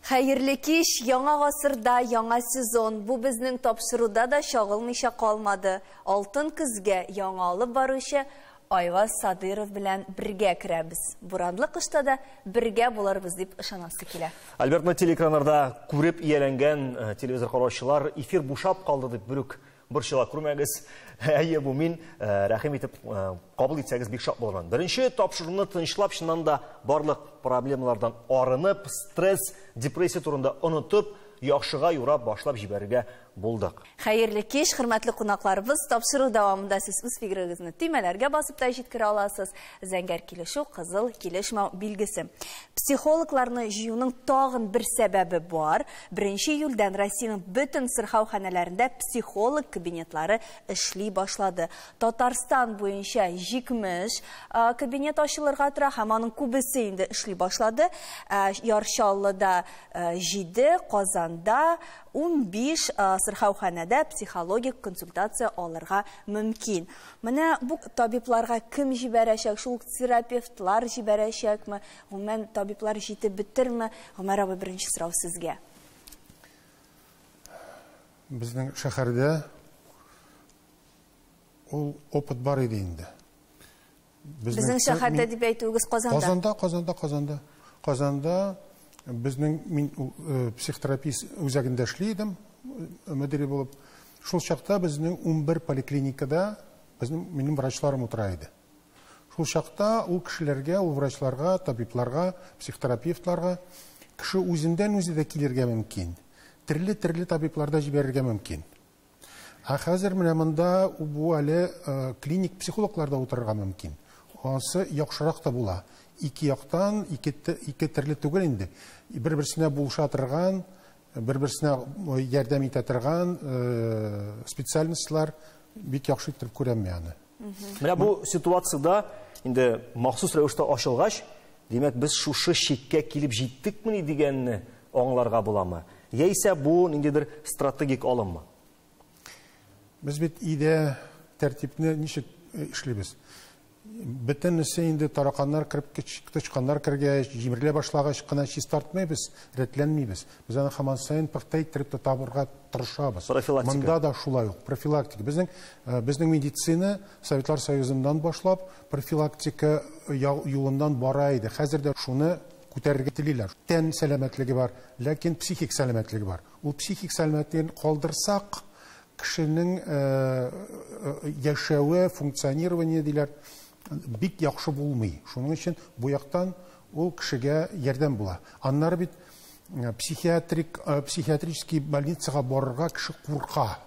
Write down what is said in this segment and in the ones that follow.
Хәерле кич, яңа гасырда, яңа сезон. Бу безнең тапшыруда да шагылмыйча калмады. Алтын көзгә яңа алып баручы Айваз Садыров белән бергә керәбез. Буранлы кышта да бергә буларбыз дип ышанасы килә. Альбертна телекраннарда күреп ияләнгән телевизор караучылар эфир бушап калды дип бүрек борчыла күрмәгез. Әйе, бу мин рәхим итеп кабул итсәгез бик шат булган. Беренче тапшыруны тынычлап чыннан да барлык проблемалардан арынып, стресс, депрессия турында онытып, яхшыга юрап башлап җибәрергә булдык. Хәерле кич, хөрмәтле кунакларыбыз, тапшыру дәвамында сез үз фикерегезне төймәләргә басып та җиткерә аласыз. Зәңгәр килешү, кызыл килешмәү билгесе. Психологларны җыюның тагын бер сәбәбе бар. 1 июльдән Россиянең бөтен сырхауханәләрендә психолог кабинетлары эшли башлады. Татарстан буенча 70 кабинет ачылырга тора, һәм аның күбесе инде эшли башлады. Яршаллыда 7, Казанда 15 сырхауханәдә психологик консультация алырга мөмкин. Менә бу табибларга кем җибәрәчәк, шул терапевтлар җибәрәчәкме, гомумән табиблар җитеп бетерме? Гомәр абый, беренче сорау сезгә. Безнең шәһәрдә ул опыт бар иде инде. Безнең шәһәрдә дип әйтүегез Казанда. Казанда безнең мин психотерапевт үзәгендә эшли идем, мөдире булып. Шул чакта безнең 11 поликлиникада минем врачларым утыра иде. Шул чакта ул кешеләргә, ул врачларга, табибларга, психотерапевтларга кеше үзеннән үзе дә килергә мөмкин. Төрле табибларда җибәрергә мөмкин. Хәзер менә монда бу әле клиник психологларда утырырга мөмкин. Анысы яхшырак та була. Ике яктан, ике төрле түгел инде. Бер-берсенә булыша торган, бер-берсенә ярдәм итә торган специалистлар бик яхшы итеп күрәм аны. Менә бу ситуациядә инде махсус рәвештә ачылгач, димәк без шушы чиккә килеп җиттекме дигәнне аңларга буламы? Яисә бу ниндидер стратегик алыммы? Без бит идә тәртипне ничек эшлибез? Бөтенесе инде тараканнар кирип тычканнар кергәч, җимерлә башлагач кына чиз тартмыйбыз, рәтләнмибез. Без аны һаман сайын пөхтә иттереп табырга тырышабыз. Монда да шулай ук профилактика. Безнең медицина Советлар Союзыннан башлап профилактика юлыннан бара иде. Хәзер дә шуны күтәрергә телиләр. Тән сәламәтлеге бар, ләкин психик сәламәтлеге бар. Ул психик сәламәтлеген калдырсак, кешенең яшәве, функционирование диләр бик яхшы булмый. Шуның өчен бу яктан ул кешегә ярдәм була. Аннары бит психиатрический больницага барырга кеше курка.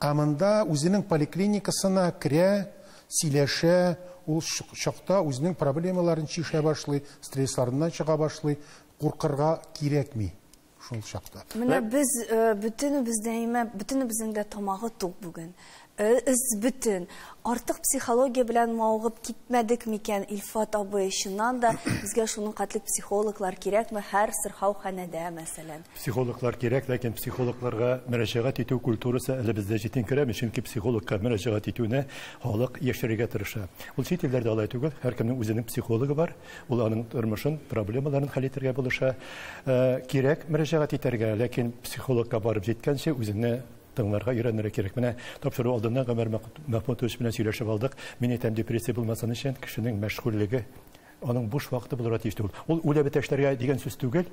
Монда үзенең поликлиникасына керә, сөйләшә, ул чакта үзенең проблемаларын чишә башлый, стрессларыннан чыга башлый, куркырга кирәкми. Шул чакта. Менә без бөтенебезнең дә тамагы тук бүген. Бөтен. Артык психология белән мавыгып китмәдек микән, Илфат абый? Чыннан да безгә шуның катлык психологлар кирәкме һәр сырхауханәдә мәсәлән? Психологлар кирәк, ләкин психологларга мөрәҗәгать итү культурасы әле бездә җитенкерәме, чөнки психологка мөрәҗәгать итүне халык яшерергә тырыша. Ул чит илләрдә алай түгел, һәркемнең үзенең психологы бар, ул аның тормышын, проблемаларын хәл итәргә булыша. Кирәк мөрәҗәгать итәргә, ләкин психологка барып җиткәнче үзеңне тыңларга өйрәнергә кирәк. Менә тапшыру алдыннан Гомәр Мәхмүтович белән сөйләшеп алдык. Мин әйтәм, депрессия булмасын өчен кешенең мәшгульлеге, аның буш вакыты булырга тиеш түгел. Ул үлә бетәшләргә дигән сүз түгел.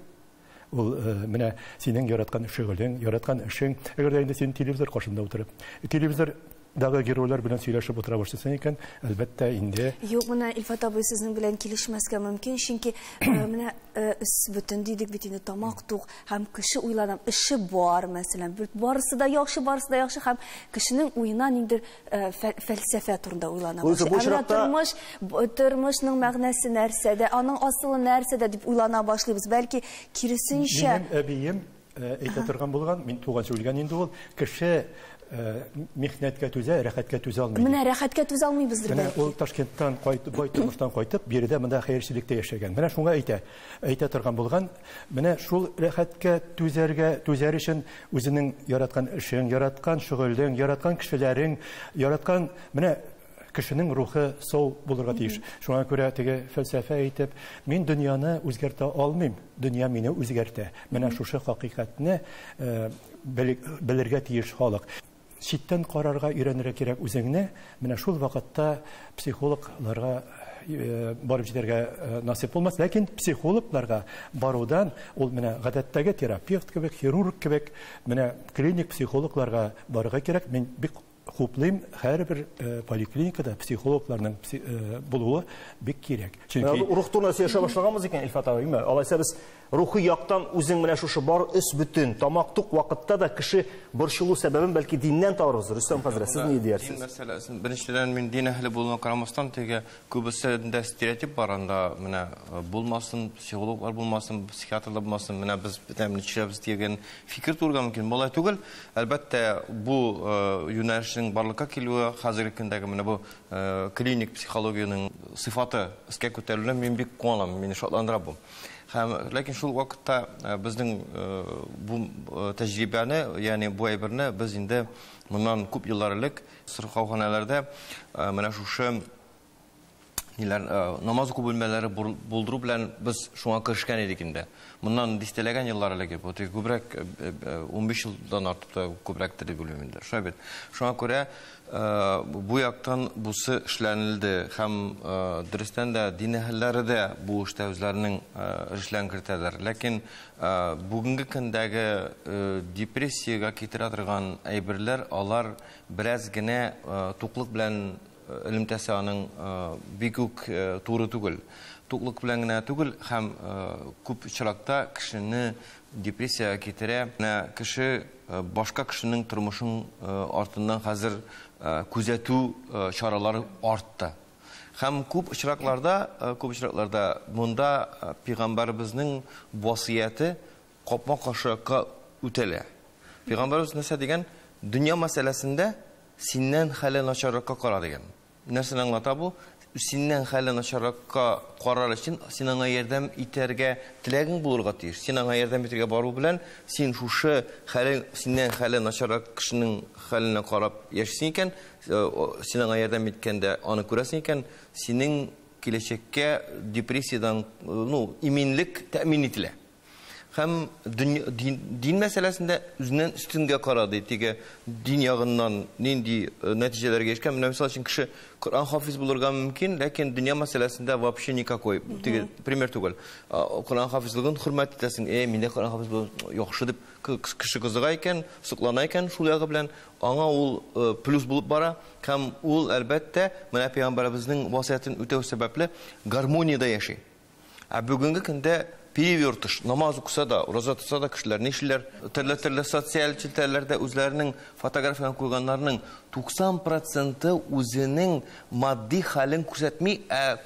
Ул менә синең яраткан шөгылең, яраткан эшең, әгәр дә инде син телевизор каршында утырып, телевизордагы геройлар белән сөйләшеп утыра башласаң икән, әлбәттә инде. Юк, менә Илфат абый сезнең белән килешмәскә мөмкин, чөнки менә бөтен дидек бит инде тамак тук, һәм кеше уйланам, эше бар мәсәлән, барысы да яхшы, һәм кешенең уена ниндер фәлсәфә турында уйлана башлый. Тормышның мәгънәсе нәрсәдә, аның асылы нәрсәдә дип уйлана башлыйбыз. Бәлки киресенчә. Минем әбием әйтә торган булган, мин туганчы үлгән инде ул, кеше михнәткә түзә, рәхәткә түзә алмый. Менә рәхәткә түзә алмыйбыздыр. Менә ул Ташкенттан кайтып, тормыштан кайтып, биредә монда хәерчелектә яшәгән. Менә шуңа әйтә торган булган, менә шул рәхәткә түзәр өчен үзенең яраткан эшен, яраткан шөгылең, яраткан кешеләрең, яраткан менә кешенең рухы сау булырга тиеш. Шуңа күрә теге фәлсәфә әйтеп, мин дөньяны үзгәртә алмыйм, дөнья мине үзгәртә. Менә шушы хакыйкатьне белергә тиеш халык. Читтән карарга өйрәнергә кирәк үзеңне. Менә шул вакытта психологларга барып җитәргә насип булмас, ләкин психологларга барудан ул менә гадәттәге терапевт кебек, хирург кебек, менә клиник психологларга барырга кирәк. Мин бик хуплыйм, һәрбер поликлиникада психологларның булуы бик кирәк. Чөнки рух турында сөйләшә башлаганбыз икән, Илфат абый, алайса без рухи яктан үзең менә шушы бар өс бүтән тамак тук вакытта да кеше борчылу сәбәбен бәлки диннән табарбыз. Рөстәм хәзрәт, сез ни диярсез? Дин мәсьәләсен беренчедән мин дин әһле булуына карамастан теге күбесендә стереотип бар, анда менә булмасын, психологлар булмасын, психиатрлар булмасын, менә без бетәмне төшәбез дигән фикер турга мөмкин. Болай түгел. Әлбәттә бу юнәлешнең барлыкка килүе хәзерге көндәге менә бу клиник психологияның сыйфаты искә күтәрелүне мин бик куанам, мине шатландыра бу. Ләкин шул вакытта безнең бу тәҗрибәне, ягъни бу әйберне без инде моннан күп еллар элек сырхауханаларда менә шушы намаз уку бүлмәләре булдыру белән без шуңа киришкән идек инде. Моннан дистәләгән еллар элек бу күбрәк 15 елдан артып та күбрәктер дип уйлыйм инде. Шуңа бит. Шуңа күрә бу яктан бусы эшләнелде һәм дөрестән дә дин әһелләре дә бу эштә үзләренең эшлән кертәләр. Ләкин бүгенге көндәге депрессиягә китерә торган әйберләр алар бераз генә туклык белән элемтәсе аның бик үк туры түгел. Туклык белән генә түгел һәм күп очракта кешене депрессиягә китерә. Кеше башка кешенең тормышын артыннан хәзер күзәтү чаралары артты. Һәм күп очракларда монда пәйгамбәребезнең васыяте капма-каршыга үтәлә. Пәйгамбәребез нәрсә дигән? Дөнья мәсьәләсендә синнән хәле начарракка кара дигән. Нәрсәне аңлата бу? Синнән хәле начарракка карар өчен син аңа ярдәм итәргә теләгең булырга тиеш. Син аңа ярдәм итәргә бару белән син шушы синнән хәле начаррак кешенең хәленә карап яшисең икән, син аңа ярдәм иткәндә аны күрәсең икән, синең киләчәккә депрессиядан иминлек тәэмин ителә. Һәм дин мәсьәләсендә үзеннән үстенгә карады. Теге дин ягыннан нинди нәтиҗәләргә эшкән. Менә мисал өчен кеше Коръан хафиз булырга мөмкин, ләкин дөнья мәсьәләсендә вообще никакой. Теге пример түгел. Коръан хафизлыгын хөрмәт итәсең. Миндә Коръан хафиз булу яхшы дип кеше кызыга икән, суклана икән, шул ягы белән аңа ул плюс булып бара. Һәм ул әлбәттә менә пәйгамбәребезнең васыятын үтәү сәбәпле гармониядә яши. Бүгенге көндә перевертыш, намаз укыса да, ураза тотса да кешеләр нишләр? Төрле социаль челтәрләрдә үзләренең фотографияны куйганнарның 90% үзенең матди хәлен күрсәтми,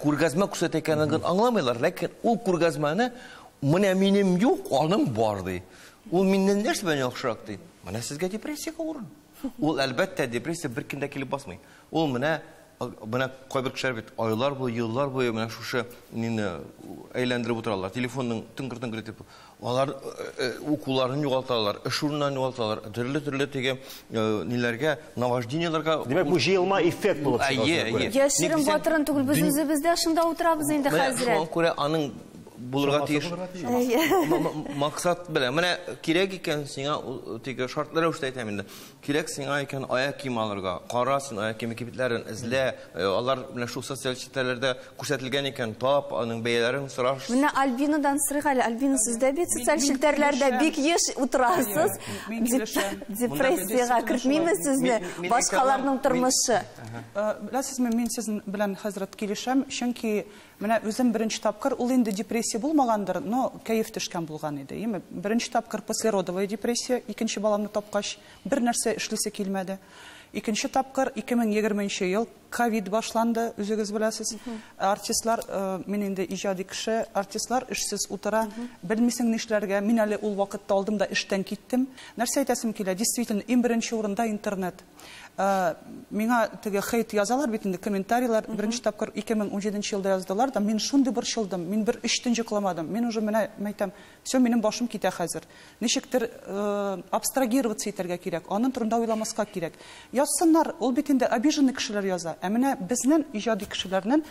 күргәзмә күрсәтә икәнлеген аңламыйлар. Ләкин ул күргәзмәне менә минем юк, аның бар ди. Ул миннән нәрсә белән яхшырак ди? Менә сезгә депрессиягә урын. Ул әлбәттә депрессия бер көндә килеп басмый. Ул менә кайбер кешеләр бит айлар буе, еллар буе менә шушы мине әйләндереп утыралар. Телефонның тыңгыр-тыңгыр итеп, алар укуларын югалталар, эш урыннан югалталар, төрле теге ниләргә, наважденияларга. Димәк, бу җыелма эффект булып чыга. Яшерен батырын түгел, без үзебездә шунда утырабыз инде хәзер. Шуңа күрә аның булырга тиеш. Максат белән. Менә кирәк икән сиңа теге шартлар рәвештә әйтәм инде. Кирәк сиңа икән аяк кием алырга. Карасын аяк кием кибетләрен эзлә. Алар менә шул социаль челтәрләрдә күрсәтелгән икән, тап аның бәяләрен сораш. Менә Альбинадан сырык әле. Альбина, сез дә бит социаль челтәрләрдә бик еш утырасыз. Депрессиягә кертмимез сезне. Башкаларның тормышы. Беләсезме, мин сезнең белән хәзрәт килешәм, чөнки менә үзем беренче тапкыр ул инде депрессия булмагандыр, но кәеф төшкән булган иде. Беренче тапкыр послеродовая депрессия, икенче баламны тапкач, бер нәрсә эшлисе килмәде. Икенче тапкыр 2020 ел ковид башланды, үзегез беләсез. Артистлар, мин инде иҗади кеше, артистлар эшсез утыра, белмисең нишләргә. Мин әле ул вакытта алдым да эштән киттем. Нәрсә әйтәсем килә? Действительно, иң беренче урында интернет. Миңа теге хейт язалар бит инде, комментарийлар, беренче тапкыр 2017 елда яздылар да, мин шундый борчылдым, мин бер 3 төн йокламадым. Мин уже менә әйтәм, все, минем башым китә хәзер. Ничектер абстрагироваться итәргә кирәк, аның турында уйламаска кирәк. Язсыннар, ул бит инде обиженный кешеләр яза. Ә менә безнең иҗади кешеләрнең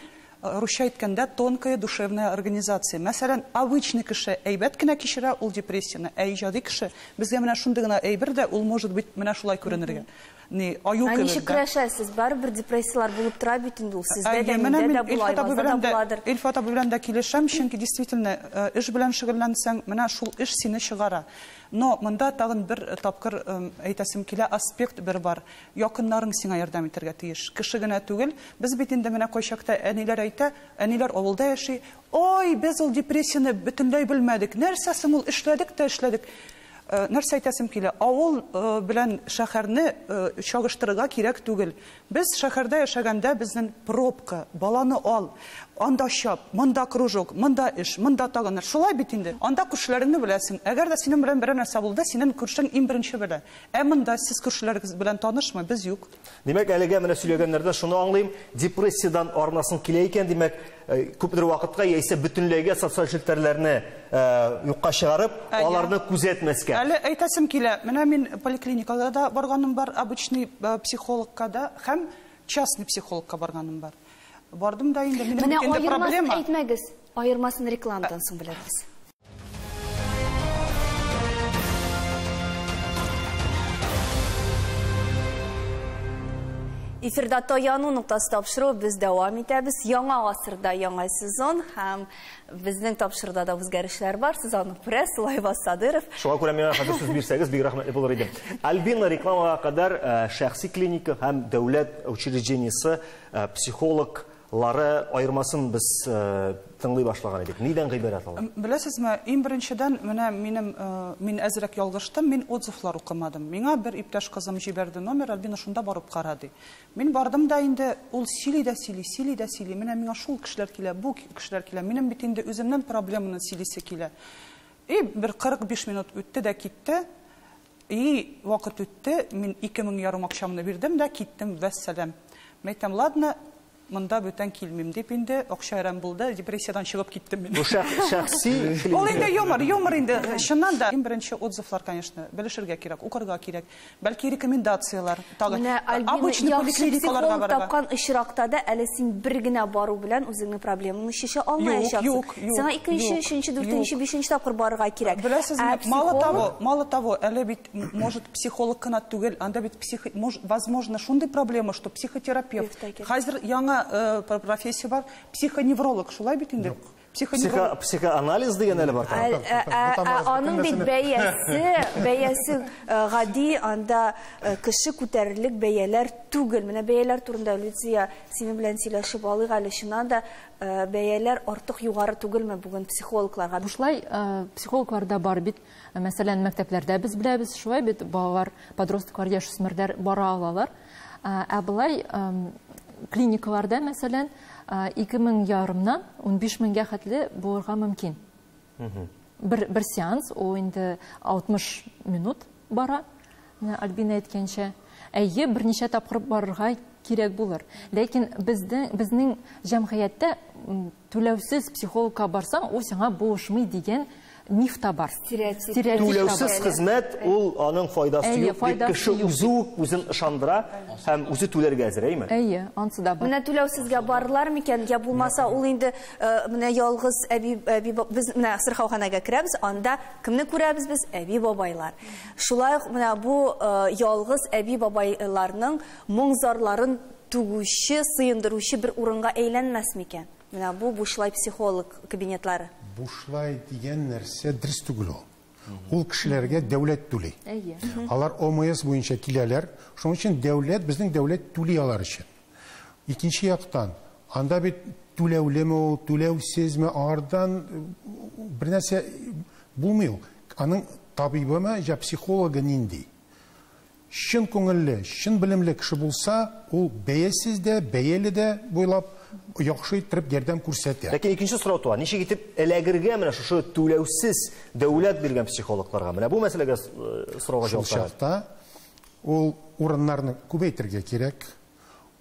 русча әйткәндә тонкая душевная организация. Мәсәлән, обычный кеше әйбәт кенә кичерә ул депрессияны, ә иҗади кеше безгә менә шундый гына әйбер дә, ул может быть менә шулай күренергә. Ничек көрәшәсез? Барыбер депрессиялар булып тора бит инде ул сездә дә, миндә дә була, Айвазда да буладыр. Илфат абый белән дә килешәм, чөнки действительно эш белән шөгыльләнсәң, менә шул эш сине чыгара. Но монда тагын бер тапкыр әйтәсем килә, аспект бер бар. Якыннарың сиңа ярдәм итәргә тиеш. Кеше генә түгел, без бит инде менә кайчакта әниләр әйтә, әниләр авылда яши. Ой, без ул депрессияны бөтенләй белмәдек. Нәрсә соң ул эшләдек тә эшләдек. Нәрсә әйтәсем килә, авыл белән шәһәрне чагыштырырга кирәк түгел. Без шәһәрдә яшәгәндә безнең пробка, баланы ал, анда чап, монда кружок, монда эш, монда тагын. Шулай бит инде. Анда күршеләреңне беләсең. Әгәр дә синең белән бер нәрсә булды, синең күршең иң беренче белә. Ә монда сез күршеләрегез белән танышмы, без юк. Димәк, әлегә менә сөйләгәннәрдә шуны аңлыйм, депрессиядан арнасын килә икән, димәк, күпдер вакытка яисә бөтенләйгә социаль челтәрләрне юкка чыгарып, аларны күзәтмәскә. Әле әйтәсем килә, менә мин поликлиникага да барганым бар, обычный психологка да, һәм частный психологка барганым бар. Бардым да инде, минем инде проблема. Менә аермасын әйтмәгез, аермасын рекламадан соң беләбез. Эфирда Таяну нуктасы тапшыру без дәвам итәбез. Яңа гасырда яңа сезон һәм безнең тапшыруда да үзгәрешләр бар. Сез аны күрәсез, Айваз Садыров. Шуңа күрә миңа хәзер сүз бирсәгез, бик рәхмәтле булыр иде. Альбина рекламага кадәр шәхси клиника һәм дәүләт учреждениесе психологлары аермасын без тыңлый башлаган идек. Нидән гыйбарәт алар? Беләсезме, иң беренчедән менә мин әзрәк ялгыштым, мин отзывлар укымадым. Миңа бер иптәш кызым җибәрде номер, Альбина шунда барып карады. Мин бардым да инде, ул сили дә сили. Менә миңа шул кешеләр килә, бу кешеләр килә. Минем бит инде үземнең проблеманы силисе килә. Бер 45 минут үтте дә китте. Вакыт үтте, мин 2000 ярым акчамны бирдем дә киттем, вәссәлам. Мәйтәм, ладно, монда бүтән килмим дип инде, акча булды, депрессиядан чыгып киттем мин. Бу шәхси клиника. Ул инде юмор инде. Шуннан да иң беренче отзывлар, конечно, белешергә кирәк, укырга кирәк. Бәлки рекомендациялар, тагын обычный поликлиникаларга барырга. Тапкан очракта да әле син бер генә бару белән үзеңнең проблемаңны шешә алмаячаксың. Сиңа 2нче, 3нче, 4нче, 5нче тапкыр барырга кирәк. Беләсезме, мало того, әле бит может психолог кына түгел, анда бит возможно шундый проблема, что психотерапевт. Хәзер яңа профессия бар, психоневролог, шулай бит инде. Психоанализ дигән әле бар. Аның бит бәясе гади, анда кеше күтәрерлек бәяләр түгел. Менә бәяләр турында Люция синең белән сөйләшеп алыйк әле, шуннан да бәяләр артык югары түгелме бүген психологларга? Бушлай психологларда бар бит. Мәсәлән, мәктәпләрдә без беләбез, шулай бит балалар, подростклар, яшүсмерләр бара алалар. Ә болай клиникаларда, мәсәлән, 2000 ярымнан 15 меңгә хәтле булырга мөмкин. Бер сеанс, ул инде 60 минут бара, Альбина әйткәнчә. Әйе, берничә тапкыр барырга кирәк булыр. Ләкин безнең җәмгыятьтә түләүсез психологка барсаң, ул сиңа булышмый дигән миф та бар. Түләүсез хезмәт, ул аның файдасы юк. Кеше үзен ышандыра һәм үзе түләргә әзер, әйме? Әйе, ансы да бар. Менә түләүсезгә барырлар микән? Я булмаса, ул инде менә ялгыз без менә сырхауханага керәбез, анда кемне күрәбез без? Әби бабайлар. Шулай менә бу ялгыз әби бабайларның моң-зарларын түгүче, сыендыручы бер урынга әйләнмәс микән? Менә бу бушлай психолог кабинетлары. Бушлай дигән нәрсә дөрес түгел ул. Ул кешеләргә дәүләт түли. Алар ОМС буенча киләләр. Шуның өчен дәүләт, безнең дәүләт түли алар өчен. Икенче яктан, анда бит түләүлеме ул, түләүсезме, ардан бер нәрсә булмый ул. Аның табибымы, я психологы нинди? Шын күңелле, шын белемле кеше булса, ул бәясез дә, бәяле дә буйлап яхшы итеп ярдәм күрсәтә. Ләкин икенче сорау туа, ничек итеп эләгергә менә шушы түләүсез дәүләт биргән психологларга? Менә бу мәсьәләгә сорауга җавап бирә. Ул урыннарны күбәйтергә кирәк.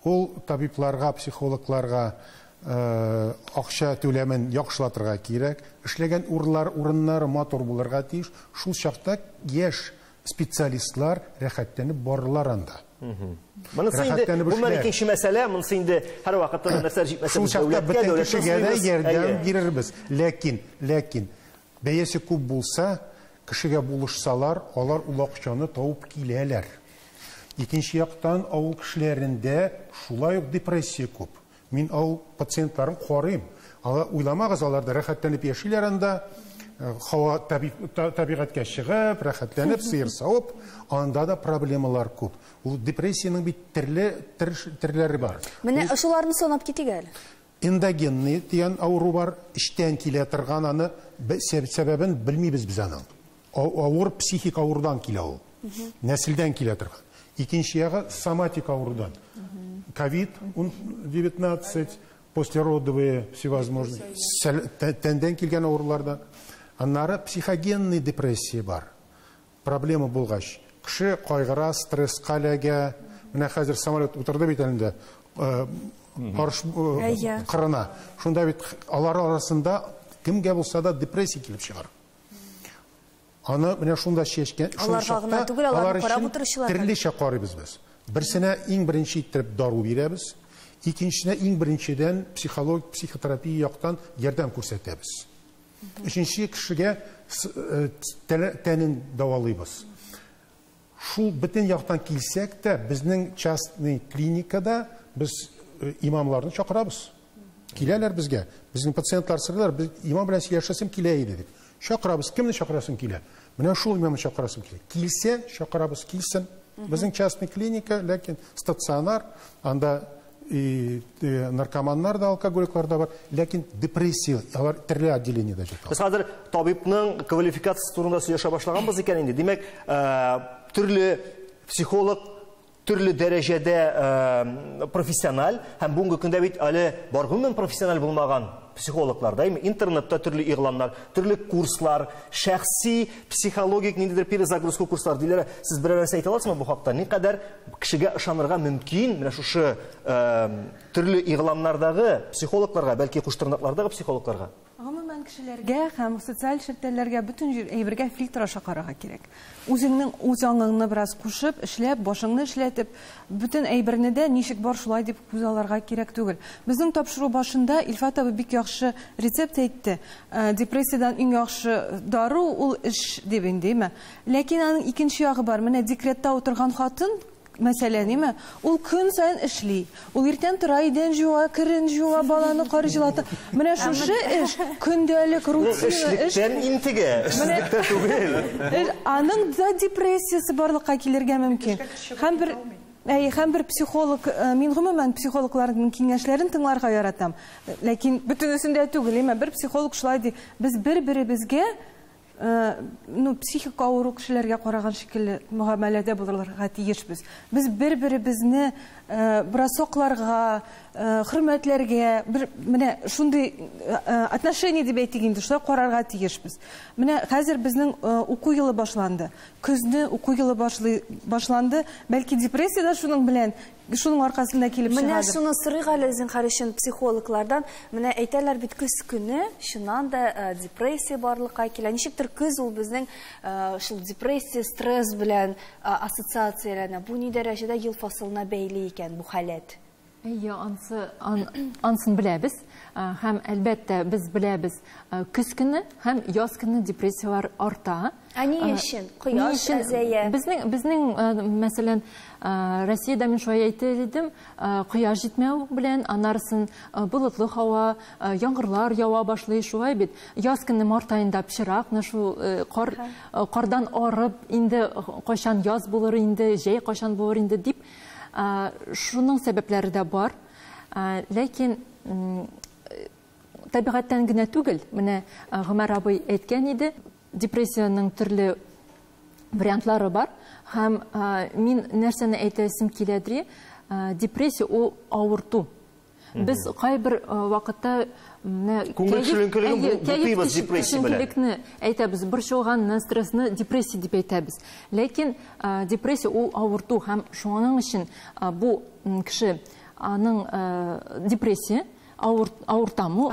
Ул табибларга, психологларга акча түләмен яхшылатырга кирәк. Эшләгән урыннары матур булырга тиеш. Шул чакта яшь специалистлар рәхәтләнеп барырлар анда. Монысы инде бу икенче мәсьәлә, монысы инде һәр вакытта нәрсә җитмәсә дәүләткә кешегә ярдәм бирербез. Ләкин бәясе күп булса, кешегә булышсалар, алар ул акчаны табып киләләр. Икенче яктан авыл кешеләрендә шулай ук депрессия күп. Мин авыл пациентларын карыйм. Уйламагыз, аларда рәхәтләнеп яшиләр анда, һава табигатькә чыгып, рәхәтләнеп, сыер савып, анда да проблемалар күп. Ул депрессияның бит төрләре бар. Менә шуларны санап китик әле. Эндогенный дигән авыру бар, иштән килә торган, аны сәбәбен белмибез без аның. Авыр психик авырудан килә ул. Нәселдән килә торган. Икенче ягы соматик авырудан. COVID-19, послеродовые всевозможные, тәндән килгән авырулардан. Аннары психогенный депрессия бар. Проблема булгач, кеше кайгыра, стресска эләгә. Менә хәзер самолет утырды бит әлендә. Кырына. Шунда бит алар арасында кемгә булса да депрессия килеп чыгар. Аны менә шунда чәчкән, аларга гына түгел, аларны карап утыручылар. Төрлечә карыйбыз без. Берсенә иң беренче итеп дару бирәбез. Икенчесенә иң беренчедән психотерапия яктан ярдәм күрсәтәбез. Өченче кешегә тәнен давалыйбыз. Шул бөтен яктан килсәк тә, безнең частный клиникада без имамларны чакырабыз. Киләләр безгә. Безнең пациентлар сырлар, без имам белән сөйләшәсем килә иде дип. Чакырабыз. Кемне чакырасың килә? Менә шул имамны чакырасым килә. Килсә, чакырабыз, килсен. Безнең частный клиника, ләкин стационар, анда наркоманнар да, алкоголиклар да бар, ләкин депрессия, алар төрле отделениедә җитә. Без хәзер табибның квалификациясы турында сөйләшә башлаганбыз икән инде. Димәк, төрле психолог, төрле дәрәҗәдә профессиональ, һәм бүгенге көндә бит әле баргыннан профессиональ булмаган психологлар, да, интернетта төрле игъланнар, төрле курслар, шәхси психологик ниндидер перезагрузка курслар диләр. Сез берәр нәрсә әйтә аласызмы бу хакта? Никадәр кешегә ышанырга мөмкин менә шушы төрле игъланнардагы психологларга, бәлки куштырнаклардагы психологларга? Гомумән кешеләргә һәм социаль шелтәләргә бөтен әйбергә фильтр аша карарга кирәк. Үзеңнең үз аңыңны бераз кушып, эшләп, башыңны эшләтеп, бөтен әйберне дә ничек бар шулай дип күз алырга кирәк түгел. Безнең тапшыру башында Илфат абый бик яхшы рецепт әйтте. Депрессиядан иң яхшы дару ул эш дип индеме. Ләкин аның икенче ягы бар. Менә декретта утырган хатын, мәсәлән, ниме? Ул көн сайын эшли. Ул иртән тора, идән җуа, керен җуа, баланы карҗылата. Менә шушы эш көндәлек рутина эш. Эшлектән интегә, эшлектә түгел. Аның да депрессиясы барлыкка килергә мөмкин. Һәм бер психолог, мин гомумән психологларның киңәшләрен тыңларга яратам. Ләкин бөтенесендә түгел, бер психолог шулай ди, без бер-беребезгә психик авыру кешеләргә караган шикелле мөгамәләдә булырга тиешбез. Без бер-беребезне бераз сакларга, хөрмәтләргә, менә шундый отношение дип әйтик инде, шулай карарга тиешбез. Менә хәзер безнең уку елы башланды. Көзне уку елы башланды. Бәлки депрессия да шуның белән, шуның аркасында килеп чыгады. Менә шуны сорыйк әле Зинһар өчен психологлардан. Менә әйтәләр бит көз көне, шуннан да депрессия барлыкка килә. Ничектер көз ул безнең шул депрессия, стресс белән ассоциацияләнә. Бу ни дәрәҗәдә ел фасылына бәйле икән бу халәт? Ансын беләбез, һәм әлбәттә без беләбез, көз көне һәм яз көне депрессиялар арта. Ни өчен? Кояш әзәя. Безнең мәсәлән, Россиядә мин шулай әйтер идем, кояш җитмәү белән, аннарсын болытлы һава, яңгырлар ява башлый, шулай бит. Яз көне март айында пычрак, шул кардан арып, инде кайчан яз булыр инде, җәй кайчан булыр инде дип, шуның сәбәпләре дә бар. Ләкин табигатьтән генә түгел, менә Гомәр абый әйткән иде, депрессияның төрле вариантлары бар. Һәм мин нәрсәне әйтәсем киләдер, депрессия ул авырту. Без кайбер вакытта Күңелчелікні әйтәбіз, бір шоғанны, стрессні депрессия деп әйтәбіз. Ләкин депрессия ол ауырту һәм шуның үшін бұл кіші аның депрессия ауыртамы?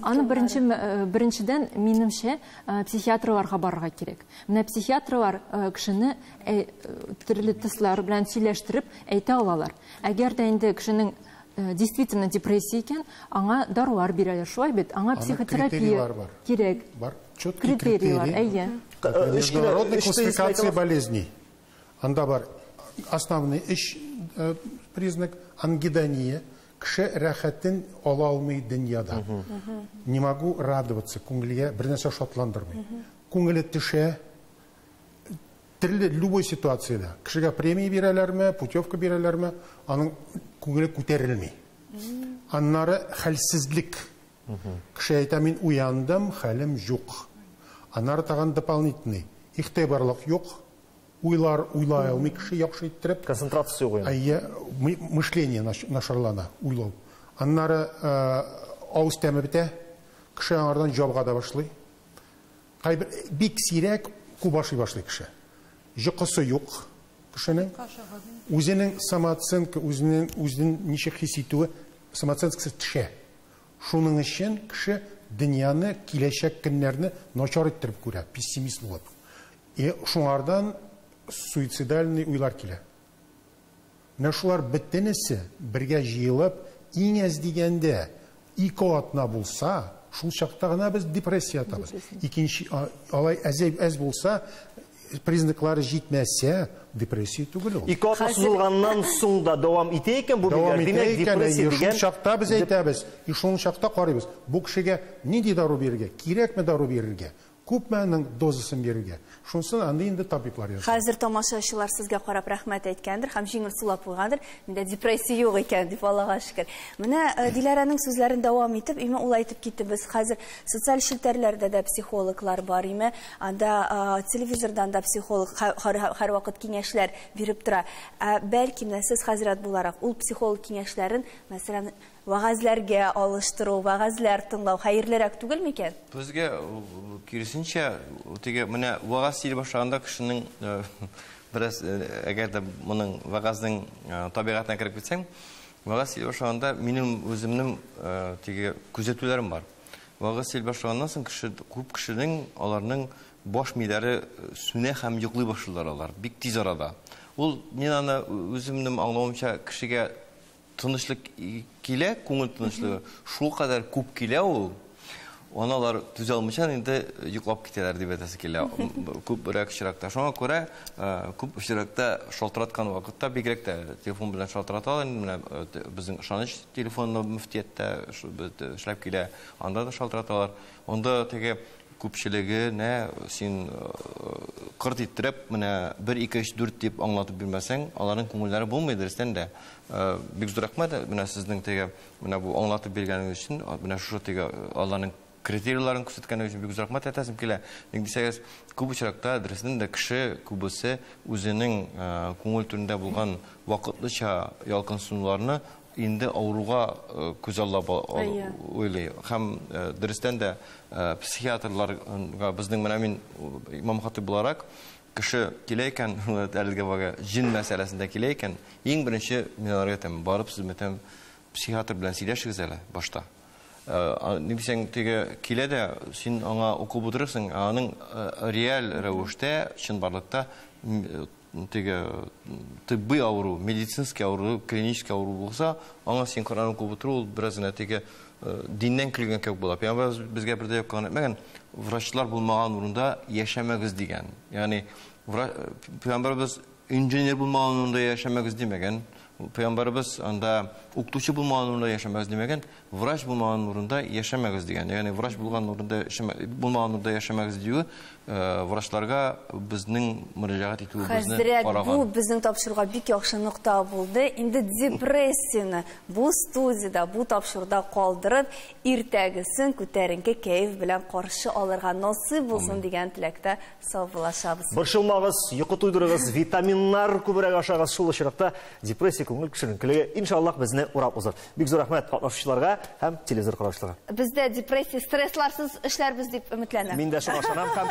Аны біріншіден менімше психиатрларға барырға керек. Менә психиатрлар кішіні түрлі тіслар білән сөйләштіріп әйте алалар. Әгер дә инде кішінің действительно депрессия екен, аңа дарулар бирәләр, шулай бит, аңа психотерапия керек. Бар, четкий критерий. Международная классификация болезней. Анда бар основный признак ангидония. Кеше рәхәтен ала алмый дөньяда. Не могу радоваться, күңелгә бернәрсә шатландырмый. Күңеле төшә, төрле любой ситуацияда. Кешегә премия бирәләрме, путевка бирәләрме, аның күңеле күтәрелми. Аннары хәлсезлек. Кеше әйтә, мин уяндым, хәлем юк. Аннары тагын дополнительный. Игътибарлык юк. Уйлай алмый кеше яхшы иттереп. Концентрация уйна. Мышление нашарлана, уйлау. Аннары авыз тәме бетә, кеше аңардан жабга да башлый. Кайбер бик сирәк кубашый башлый кеше. Йокысы юк кешенең. Үзенең самооценка, үзенең ничек хис итүе, самооценкасы төшә. Шуның өчен кеше дөньяны, киләчәк көннәрне начар иттереп күрә, пессимист булып. Шуңардан суицидальный уйлар килә. Шулар бөтенесе бергә җыелып, иң әз дигәндә 2 атна булса, шул чакта гына без депрессия табыз. Икенче алай әз булса, признаклары җитмәсә, депрессия түгел ул. 2 атна сузылганнан соң да дәвам итә икән бу бигә, димәк депрессия дигән. Шул чакта без әйтәбез, шул чакта карыйбыз. Бу кешегә нинди дару бирергә, кирәкме дару бирергә? Күпмәнең дозасын бирергә. Шунсын анда инде табиблар яза. Хәзер тамашачылар сезгә карап рәхмәт әйткәндер һәм җиңел сулап куйгандыр. Миндә депрессия юк икән дип Аллага шөкер. Менә Диләрәнең сүзләрен дәвам итеп, име ул әйтеп китте, без хәзер социаль челтәрләрдә дә психологлар бар име, анда телевизордан да психолог һәрвакыт киңәшләр биреп тора. Бәлки менә сез хәзрәт буларак ул психолог киңәшләрен, мәсәлән, вәгазьләргә алыштыру, вәгазьләр тыңлау хәерлерәк түгел микән? Безгә киресенчә, теге менә вәгазь сөйли башлаганда кешенең бераз әгәр дә моның вәгазьнең табигатына кереп китсәң, вәгазь сөйли башлаганда минем үземнең теге күзәтүләрем бар. Вәгазь сөйли башлаганнан соң күп кешенең аларның баш мийләре сүнә һәм йоклый башлыйлар алар бик тиз арада. Ул мин аны үземнең аңлавымча кешегә тынычлык килә, күңел тынычлыгы шул кадәр күп килә ул. Аналар түзә алмыйча инде йоклап китәләр дип әйтәсе килә. Күпрәк очракта. Шуңа күрә күп очракта шалтыраткан вакытта бигрәк тә телефон белән шалтыраталар. Менә безнең ышаныч телефонны мөфтияттә эшләп килә. Анда да шалтыраталар. Анда теге күпчелеге син кырт иттереп менә 1 2 3 4 дип аңлатып бирмәсәң, аларның күңелләре булмый дөрестән дә. Бик зур рәхмәт менә сезнең теге менә бу аңлатып биргәнегез өчен, менә шушы теге аларның критерийларын күрсәткәнегез өчен бик зур рәхмәт әйтәсем килә. Ник дисәгез, күп очракта дөрестән дә кеше күбесе үзенең күңел түрендә булган вакытлыча ялкынсынуларны инде ауруга күз аллап уйлый. Һәм дөрестән дә психиатрларга безнең менә мин Имам Хатип буларак кеше килә икән, әлегә вага җин мәсьәләсендә килә икән, иң беренче мин аларга әйтәм, барып сез мәтәм психиатр белән сөйләшегез әле башта. Ник дисәң, теге килә дә син аңа укып утырырсың, аның реаль рәвештә чынбарлыкта теге тибби ауру, медицинский ауру, клинический ауру булса, аңа син Коръән укып утыру бераз гына теге диннән килгән кебек була. Пәйгамбәр безгә бердә яккан әйтмәгән, врачлар булмаган урында яшәмәгез дигән. Ягъни Пәйгамбәрбез инженер булмаган урында яшәмәгез димәгән. Пәйгамбәрбез анда укытучы булмаган урында яшәмәгез димәгән, врач булмаган урында яшәмәгез дигән. Ягъни врач булган урында булмаган урында яшәмәгез дию врачларга безнең мөрәҗәгать итүебезне караган. Бу безнең тапшыруга бик яхшы нокта булды. Инде депрессияны бу студияда, бу тапшыруда калдырып, иртәгесен күтәренке кәеф белән каршы алырга насыйп булсын дигән теләктә саубулашабыз. Борчылмагыз, йокы туйдырыгыз, витаминнар күбрәк ашагыз, шул очракта депрессия сәяси күңел кешенекелеге иншаллах безне урап узар. Бик зур рәхмәт катнашучыларга һәм телевизор караучыларга. Бездә депрессия, стрессларсыз эшләрбез дип өметләнәм. Мин дә шуңа ышанам һәм